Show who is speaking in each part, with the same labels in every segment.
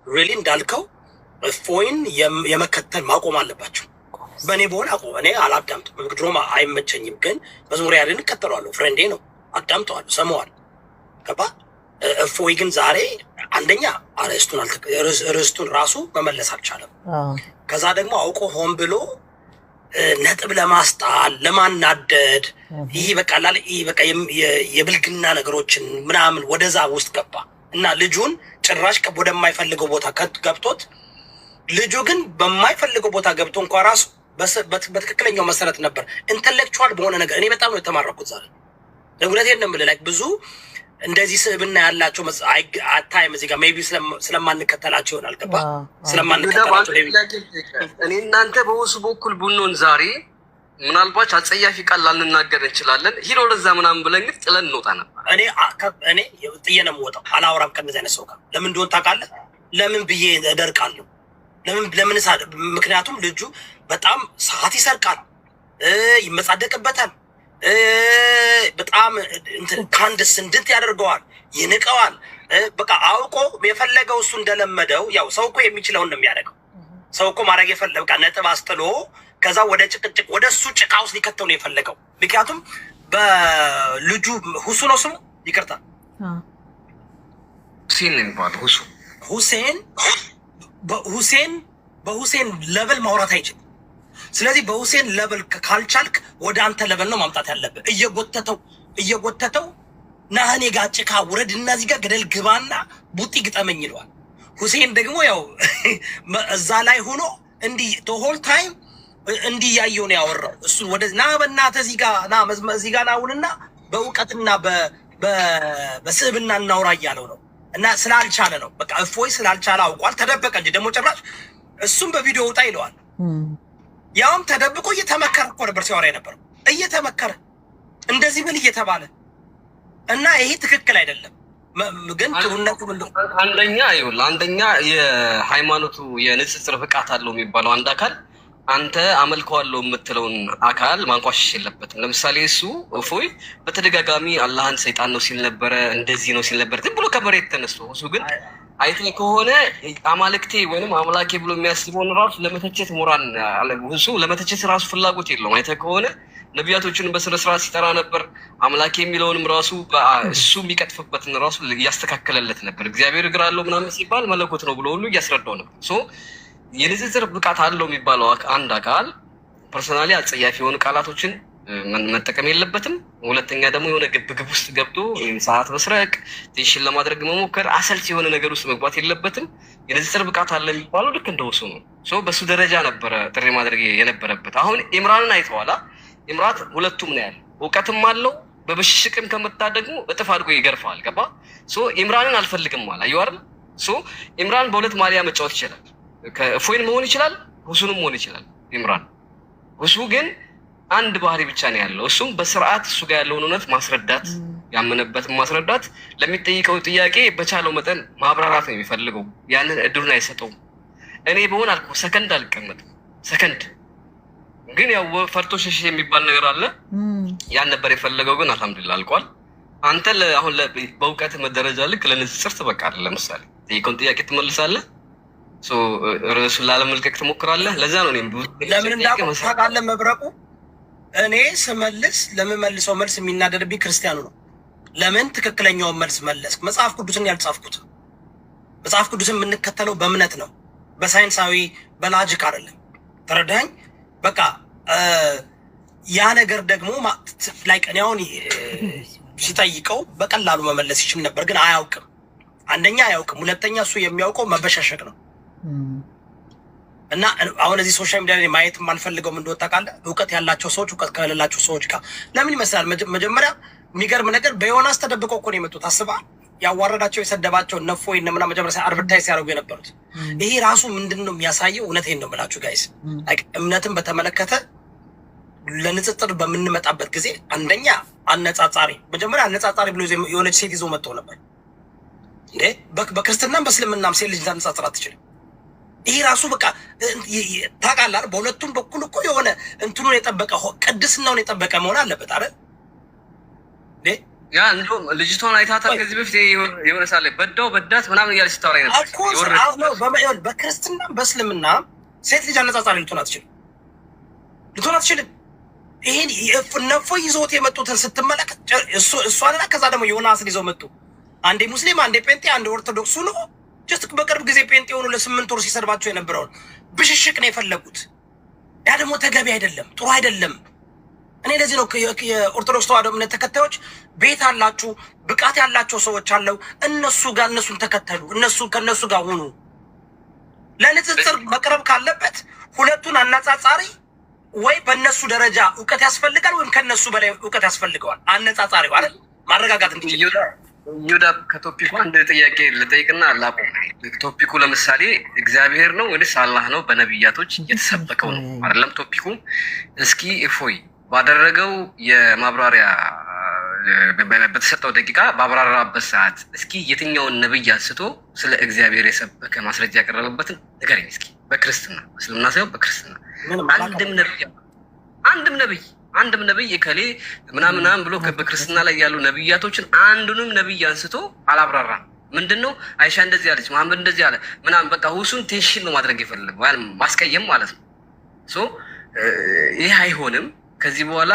Speaker 1: ሪሊ እንዳልከው እፎይን የመከተል ማቆም አለባቸው። በእኔ በሆነ አቆም እኔ አላዳምጥም፣ ድሮም አይመቸኝም። ግን መዝሙር ያለን እከተለዋለሁ። ፍሬንዴ ነው፣ አዳምጠዋለሁ፣ ሰማዋል። ገባ። እፎይ ግን ዛሬ አንደኛ ርዕስቱን ራሱ መመለስ አልቻለም። ከዛ ደግሞ አውቆ ሆን ብሎ ነጥብ ለማስጣል ለማናደድ ይሄ በቃ የብልግና ነገሮችን ምናምን ወደዛ ውስጥ ገባ እና ልጁን ጭራሽ ወደማይፈልገው ቦታ ገብቶት ልጁ ግን በማይፈልገው ቦታ ገብቶ እንኳ ራሱ በትክክለኛው መሰረት ነበር ኢንተሌክቹዋል በሆነ ነገር እኔ በጣም ነው የተማረኩት ዛሬ። እውነቴን ነው የምልህ ብዙ እንደዚህ ስብዕና ያላቸው አታይም እዚህ ጋር ሜይ ቢ ስለማንከተላቸው ይሆናል። ገባ ስለማንከተላቸው
Speaker 2: እኔ እናንተ በውሱ በኩል ቡኖን ዛሬ ምናልባት አጸያፊ ቃል ላንናገር እንችላለን። ሂዶ ወደዛ ምናምን ብለን ግን ጥለን እንወጣ ነበር።
Speaker 1: እኔ ጥዬ ነው የምወጣው። አላወራም ከእነዚህ አይነት ሰው ጋር። ለምን እንደሆነ ታውቃለህ? ለምን ብዬ እደርቃለሁ? ለምን ምክንያቱም ልጁ በጣም ሰዓት ይሰርቃል፣ ይመጻደቅበታል፣ በጣም ከአንድ ስንድት ያደርገዋል፣ ይንቀዋል። በቃ አውቆ የፈለገው እሱ እንደለመደው ያው ሰው እኮ የሚችለውን ነው የሚያደርገው። ሰው እኮ ማድረግ የፈለገው በቃ ነጥብ አስጥሎ ከዛ ወደ ጭቅጭቅ ወደ እሱ ጭቃ ውስጥ ሊከተው ነው የፈለገው። ምክንያቱም በልጁ ሁሱ ነው ስሙ፣ ይቅርታ
Speaker 2: ሁሴን ነው የሚባለው።
Speaker 1: በሁሴን ለበል ማውራት አይችልም። ስለዚህ በሁሴን ለበል ካልቻልክ ወደ አንተ ለበል ነው ማምጣት ያለብህ። እየጎተተው ናህኔ ጋር ጭቃ ውረድ እና እዚህ ጋር ገደል ግባና ቡጢ ግጠመኝ ይለዋል። ሁሴን ደግሞ ያው እዛ ላይ ሆኖ እንዲህ ሆል ታይም እንዲህ ያየው ነው ያወራው። እሱ ወደ ና በእናትህ እዚህ ጋር ናውንና በእውቀትና በስዕብና እናውራ እያለው ነው። እና ስላልቻለ ነው በቃ እፎይ ስላልቻለ አውቋል። ተደበቀ እንጂ ደግሞ ጭራሽ እሱም በቪዲዮ ውጣ ይለዋል። ያውም ተደብቆ እየተመከረ እኮ ነበር ሲያወራ የነበረው፣ እየተመከረ እንደዚህ ምን እየተባለ እና ይሄ ትክክል አይደለም። ግን ጥሩነቱ
Speaker 2: አንደኛ የሃይማኖቱ የንጽጽር ብቃት አለው የሚባለው አንድ አካል አንተ አመልከዋለሁ የምትለውን አካል ማንቋሸሽ የለበትም። ለምሳሌ እሱ እፎይ በተደጋጋሚ አላህን ሰይጣን ነው ሲል ነበረ፣ እንደዚህ ነው ሲል ነበር ዝም ብሎ ከመሬት ተነስቶ። እሱ ግን አይተህ ከሆነ አማልክቴ ወይንም አምላኬ ብሎ የሚያስበውን ራሱ ለመተቸት ሞራን እሱ ለመተቸት ራሱ ፍላጎት የለውም። አይተህ ከሆነ ነቢያቶቹን በስነ ስርዓት ሲጠራ ነበር። አምላኬ የሚለውንም ራሱ እሱ የሚቀጥፍበትን ራሱ እያስተካከለለት ነበር። እግዚአብሔር እግር አለው ምናምን ሲባል መለኮት ነው ብሎ ሁሉ እያስረዳው ነበር። የንጽጽር ብቃት አለው የሚባለው አንድ አካል ፐርሰናሊ አጸያፊ የሆኑ ቃላቶችን መጠቀም የለበትም። ሁለተኛ ደግሞ የሆነ ግብግብ ውስጥ ገብቶ ሰዓት መስረቅ፣ ቴንሽን ለማድረግ መሞከር፣ አሰልቺ የሆነ ነገር ውስጥ መግባት የለበትም። የንጽጽር ብቃት አለ የሚባለው ልክ እንደወሱ ነው። በሱ ደረጃ ነበረ ጥሪ ማድረግ የነበረበት። አሁን ኢምራንን አይተዋላ። ኢምራት ሁለቱም ነው ያለ፣ እውቀትም አለው። በብሽሽቅም ከመጣ ደግሞ እጥፍ አድርጎ ይገርፋል። ገባ። ኢምራንን አልፈልግም አለ። አየሁ አይደል? ኢምራን በሁለት ማሊያ መጫወት ይችላል። ከእፎይን መሆን ይችላል፣ ሁሱንም መሆን ይችላል። ኢምራን ሁሱ ግን አንድ ባህሪ ብቻ ነው ያለው። እሱም በስርዓት እሱ ጋር ያለውን እውነት ማስረዳት፣ ያመነበትን ማስረዳት፣ ለሚጠይቀው ጥያቄ በቻለው መጠን ማብራራት ነው የሚፈልገው። ያንን እድሉን አይሰጠውም። እኔ በሆን አልኩ ሰከንድ አልቀመጥም። ሰከንድ ግን ያው ፈርቶ ሸሽ የሚባል ነገር አለ። ያን ነበር የፈለገው፣ ግን አልሐምዱሊላህ አልቋል። አንተ አሁን በእውቀት መደረጃ ልክ ለንጽጽር ትበቃለህ። ለምሳሌ ጠይቀውን ጥያቄ ትመልሳለህ፣ ርዕሱን ላለመልቀቅ ትሞክራለህ። ለዛ ነው
Speaker 1: ለምን እንዳውቃለህ መብረቁ እኔ ስመልስ ለምመልሰው መልስ የሚናደድብኝ ክርስቲያኑ ነው። ለምን ትክክለኛውን መልስ መለስክ? መጽሐፍ ቅዱስን ያልጻፍኩት መጽሐፍ ቅዱስን የምንከተለው በእምነት ነው፣ በሳይንሳዊ በላጅክ አይደለም። ተረዳኝ? በቃ ያ ነገር ደግሞ ላይ እኔ አሁን ሲጠይቀው በቀላሉ መመለስ ይችል ነበር፣ ግን አያውቅም። አንደኛ አያውቅም፣ ሁለተኛ እሱ የሚያውቀው መበሻሸቅ ነው። እና አሁን እዚህ ሶሻል ሚዲያ ላይ ማየት የማልፈልገው ምን እንደወጣ ቃለ እውቀት ያላቸው ሰዎች እውቀት ከሌላቸው ሰዎች ጋር ለምን ይመስላል? መጀመሪያ የሚገርም ነገር በዮናስ ተደብቀው እኮ ነው የመጡት። አስበሃል? ያዋረዳቸው የሰደባቸው ነፎይ እና መጀመሪያ አድቨርታይዝ ሲያደርጉ የነበሩት ይሄ ራሱ ምንድን ነው የሚያሳየው? እውነቴን ነው የምላችሁ ጋይስ፣ እምነትን በተመለከተ ለንጽጽር በምንመጣበት ጊዜ አንደኛ አነጻጻሪ፣ መጀመሪያ አነጻጻሪ ብሎ የሆነች ሴት ይዞ መጥተው ነበር። እንዴ በክርስትናም በእስልምናም ሴት ልጅ ታነጻጽር አትችልም። ይሄ ራሱ በቃ ታውቃለህ፣ በሁለቱም በኩል እኮ የሆነ እንትኑን የጠበቀ ቅድስናውን የጠበቀ መሆን አለበት አይደል?
Speaker 2: ያ እንደውም ልጅቷን አይታታል ከዚህ በፊት የሆነ ሳለ በዳው በዳት ምናምን እያለች ስታወራ ነበር።
Speaker 1: በክርስትና በእስልምና ሴት ልጅ አነጻጻሪ ልትሆን አትችልም። ይሄን እነፎይ ይዘውት የመጡትን ስትመለከት እሷንና ከዛ ደግሞ ዮናስን ይዘው መጡ። አንዴ ሙስሊም፣ አንዴ ጴንጤ፣ አንዴ ኦርቶዶክሱ ነው። ጀስት በቅርብ ጊዜ ጴንጤ የሆኑ ለ8 ወር ሲሰድባቸው የነበረውን ብሽሽቅ ነው የፈለጉት። ያ ደግሞ ተገቢ አይደለም፣ ጥሩ አይደለም። እኔ ለዚህ ነው የኦርቶዶክስ ተዋህዶ እምነት ተከታዮች ቤት አላችሁ፣ ብቃት ያላቸው ሰዎች አለው፣ እነሱን ተከተሉ፣ ከእነሱ ጋር ሁኑ። ለንጽጽር መቅረብ ካለበት ሁለቱን አነጻጻሪ ወይ በእነሱ ደረጃ እውቀት ያስፈልጋል ወይም ከእነሱ በላይ እውቀት ያስፈልገዋል። አነጻጻሪው አይደል ማረጋጋት እንዲችል።
Speaker 2: ይሁዳ ከቶፒኩ አንድ ጥያቄ ልጠይቅና ላቁም። ቶፒኩ ለምሳሌ እግዚአብሔር ነው ወይስ አላህ ነው በነቢያቶች የተሰበከው ነው አይደለም ቶፒኩ። እስኪ እፎይ ባደረገው የማብራሪያ በተሰጠው ደቂቃ ባብራራበት ሰዓት እስኪ የትኛውን ነብይ አንስቶ ስለ እግዚአብሔር የሰበከ ማስረጃ ያቀረበበትን ንገረኝ እስኪ። በክርስትና እስልምና ሳይሆን በክርስትና አንድም ነብይ እከሌ ምናምናም ብሎ በክርስትና ላይ ያሉ ነብያቶችን አንዱንም ነብይ አንስቶ አላብራራም። ምንድነው አይሻ እንደዚህ አለች፣ መሐመድ እንደዚህ አለ ምናምን፣ በቃ ሁሱን ቴንሽን ነው ማድረግ የፈለገው ማለት ማስቀየም ማለት ነው። ይህ አይሆንም። ከዚህ በኋላ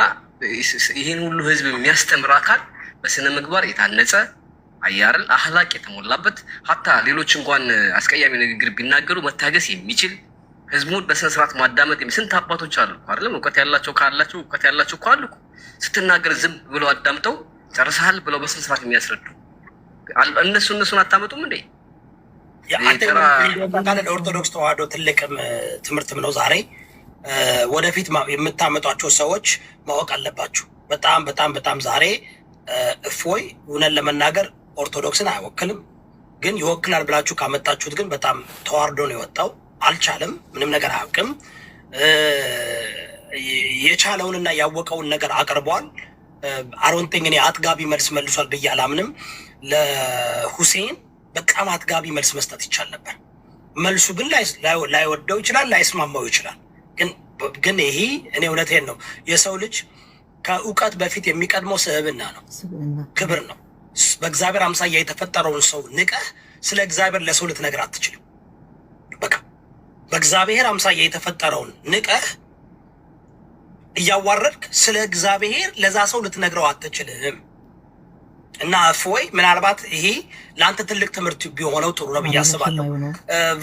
Speaker 2: ይህን ሁሉ ህዝብ የሚያስተምር አካል በስነ ምግባር የታነጸ አያርል አህላቅ የተሞላበት ሀታ ሌሎች እንኳን አስቀያሚ ንግግር ቢናገሩ መታገስ የሚችል ህዝቡን በስነ ስርዓት ማዳመጥ ስንት አባቶች አሉ አይደለም? እውቀት ያላቸው እኮ አሉ። ስትናገር ዝም ብለው አዳምጠው ጨርሰሃል ብለው በስነ ስርዓት የሚያስረዱ እነሱን አታመጡም እንዴ?
Speaker 1: ኦርቶዶክስ ተዋህዶ ትልቅም ትምህርትም ነው ዛሬ ወደፊት የምታመጧቸው ሰዎች ማወቅ አለባችሁ። በጣም ዛሬ እፎይ እውነን ለመናገር ኦርቶዶክስን አይወክልም፣ ግን ይወክላል ብላችሁ ካመጣችሁት ግን በጣም ተዋርዶ ነው የወጣው። አልቻለም፣ ምንም ነገር አያውቅም። የቻለውንና ያወቀውን ነገር አቅርቧል። አሮንቴኝ እኔ አጥጋቢ መልስ መልሷል ብዬ አላምንም። ለሁሴን በጣም አጥጋቢ መልስ መስጠት ይቻል ነበር። መልሱ ግን ላይወደው ይችላል፣ ላይስማማው ይችላል። ግን ይሄ እኔ እውነቴን ነው፣ የሰው ልጅ ከእውቀት በፊት የሚቀድመው ስብዕና ነው፣ ክብር ነው። በእግዚአብሔር አምሳያ የተፈጠረውን ሰው ንቀህ ስለ እግዚአብሔር ለሰው ልትነግር አትችልም። በቃ በእግዚአብሔር አምሳያ የተፈጠረውን ንቀህ እያዋረድክ ስለ እግዚአብሔር ለዛ ሰው ልትነግረው አትችልም። እና እፎይ ምናልባት ይሄ ለአንተ ትልቅ ትምህርት ቢሆነው ጥሩ ነው ብዬ አስባለሁ።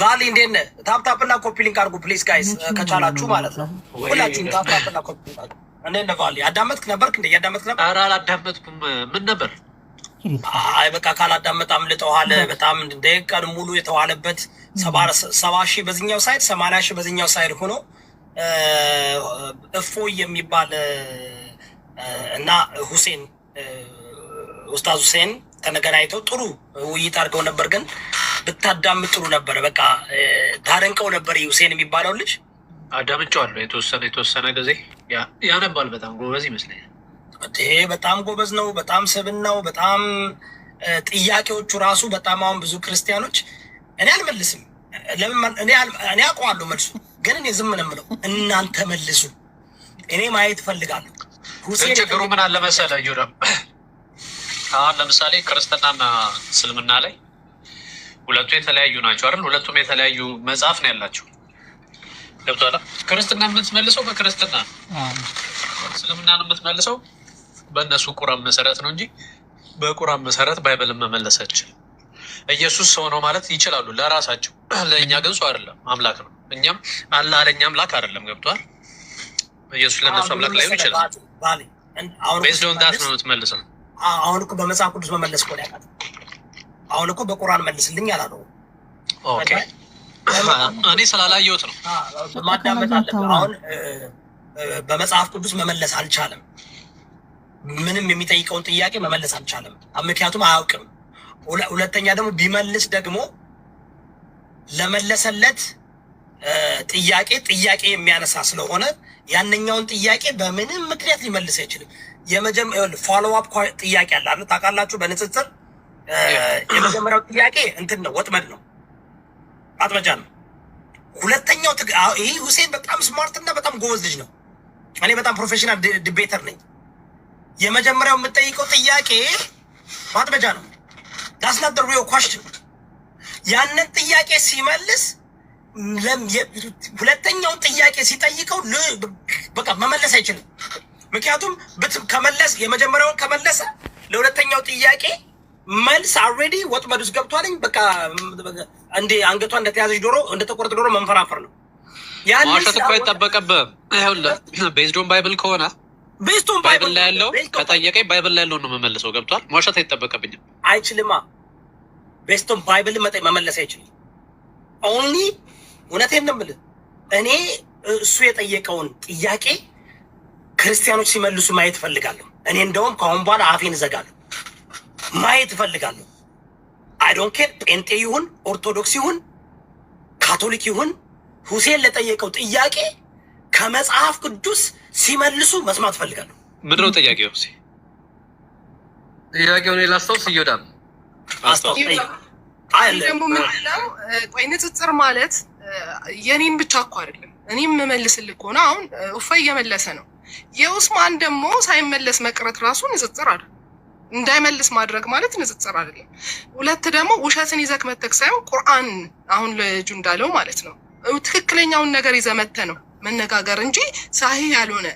Speaker 1: ቫሊ እንዴት ነህ? ታፕታፕና ኮፒ ሊንክ አድርጉ ፕሊዝ ጋይስ፣ ከቻላችሁ ማለት ነው። ሁላችሁም ታፕታፕና ኮፒ ሊንክ አድርጉ። እንዴት ነህ ቫሊ? አዳመጥክ ነበርክ እንዴ? እያዳመጥክ ነበር?
Speaker 3: ኧረ አላዳመጥኩም። ምን ነበር?
Speaker 1: አይ በቃ ካላዳመጥ አምልጠዋል። በጣም ደቂቃን ሙሉ የተዋለበት 70 ሺህ በዚህኛው ሳይድ 80 ሺህ በዚህኛው ሳይድ ሆኖ እፎይ የሚባል እና ሁሴን ኡስታዝ ሁሴን ተገናኝተው ጥሩ ውይይት አድርገው ነበር። ግን ብታዳምጥ ጥሩ ነበር። በቃ ታደንቀው ነበር። ሁሴን የሚባለው ልጅ
Speaker 3: አዳምጬዋለሁ። የተወሰነ ጊዜ ያነባል። በጣም ጎበዝ ይመስለኛል።
Speaker 1: ይሄ በጣም ጎበዝ ነው። በጣም ስብናው በጣም ጥያቄዎቹ ራሱ በጣም አሁን ብዙ ክርስቲያኖች እኔ አልመልስም፣ ለምን እኔ አውቀዋለሁ መልሱ፣ ግን እኔ ዝም ነው የምለው። እናንተ መልሱ፣ እኔ ማየት እፈልጋለሁ።
Speaker 3: ሁሴን ችግሩ ምን አለ መሰለህ ዩራ፣ አሁን ለምሳሌ ክርስትናና እስልምና ላይ ሁለቱ የተለያዩ ናቸው አይደል? ሁለቱም የተለያዩ መጽሐፍ ነው ያላቸው። ገብቶሃል? ክርስትና የምትመልሰው በክርስትና እስልምናን የምትመልሰው በእነሱ ቁራን መሰረት ነው እንጂ በቁራን መሰረት ባይብልን መመለስ አይችልም። ኢየሱስ ሰው ነው ማለት ይችላሉ ለራሳቸው፣ ለእኛ ግን ሰው አይደለም አምላክ ነው። እኛም አላህ ለእኛ አምላክ አይደለም። ገብቶሃል? ኢየሱስ ለእነሱ አምላክ ላይሆን ይችላል። ቤዝድ ኦን ዳት ነው የምትመልሰው።
Speaker 1: አሁን እኮ በመጽሐፍ ቅዱስ መመለስ እኮ ያውቃል። አሁን እኮ በቁርአን መልስልኝ አላለው።
Speaker 3: ኦኬ እኔ ስላላየሁት ነው
Speaker 1: ማዳመጥ አለብህ። አሁን በመጽሐፍ ቅዱስ መመለስ አልቻለም። ምንም የሚጠይቀውን ጥያቄ መመለስ አልቻለም፣ ምክንያቱም አያውቅም። ሁለተኛ ደግሞ ቢመልስ ደግሞ ለመለሰለት ጥያቄ የሚያነሳ ስለሆነ ያንኛውን ጥያቄ በምንም ምክንያት ሊመልስ አይችልም። ፎሎ አፕ ጥያቄ አለ አይደል? ታውቃላችሁ በንጽጽር የመጀመሪያው ጥያቄ እንትን ነው፣ ወጥመድ ነው፣ አጥመጃ ነው። ሁለተኛው ይህ ሁሴን በጣም ስማርት እና በጣም ጎበዝ ልጅ ነው። እኔ በጣም ፕሮፌሽናል ዲቤተር ነኝ። የመጀመሪያው የምጠይቀው ጥያቄ ማጥበጃ ነው። that's not the real question። ያንን ጥያቄ ሲመልስ ሁለተኛውን ጥያቄ ሲጠይቀው በቃ መመለስ አይችልም። ምክንያቱም ከመለስ የመጀመሪያውን ከመለሰ ለሁለተኛው ጥያቄ መልስ አልሬዲ ወጥመድ ውስጥ ገብቷልኝ። በቃ እንደ አንገቷ እንደተያዘች ዶሮ እንደተቆረጠ ዶሮ መንፈራፈር ነው።
Speaker 3: ማውሸት እኮ አይጠበቅብህም። ቤዝዶን ባይብል ከሆነ ባይብል ላይ ያለው ከጠየቀኝ ባይብል ላይ ያለው ነው መመለሰው። ገብቷል? ማውሸት አይጠበቅብኝም።
Speaker 1: አይችልማ። ቤስቶን ባይብል መመለስ አይችልም። ኦንሊ እውነቴን ነው የምልህ እኔ እሱ የጠየቀውን ጥያቄ ክርስቲያኖች ሲመልሱ ማየት እፈልጋለሁ። እኔ እንደውም ከአሁን በኋላ አፌን እዘጋለሁ። ማየት እፈልጋለሁ። አይ ዶንት ኬር ጴንጤ ይሁን ኦርቶዶክስ ይሁን ካቶሊክ ይሁን ሁሴን ለጠየቀው ጥያቄ ከመጽሐፍ ቅዱስ ሲመልሱ መስማት እፈልጋለሁ።
Speaker 3: ምንድን ነው ጥያቄው?
Speaker 2: ጥያቄውን ላስታውስ። እዮዳም
Speaker 4: ደግሞ ምንድነው? ቆይ ንጽጽር ማለት የኔን ብቻ እኮ አይደለም። እኔም የምመልስልህ ከሆነ አሁን እፎይ እየመለሰ ነው። የኡስማን ደግሞ ሳይመለስ መቅረት ራሱ ንጽጽር አይደለም። እንዳይመልስ ማድረግ ማለት ንጽጽር አይደለም። ሁለት ደግሞ ውሸትን ይዘህ መተክ ሳይሆን ቁርአን አሁን ልጁ እንዳለው ማለት ነው ትክክለኛውን ነገር ይዘህ መተህ ነው መነጋገር እንጂ ሳሂህ ያልሆነ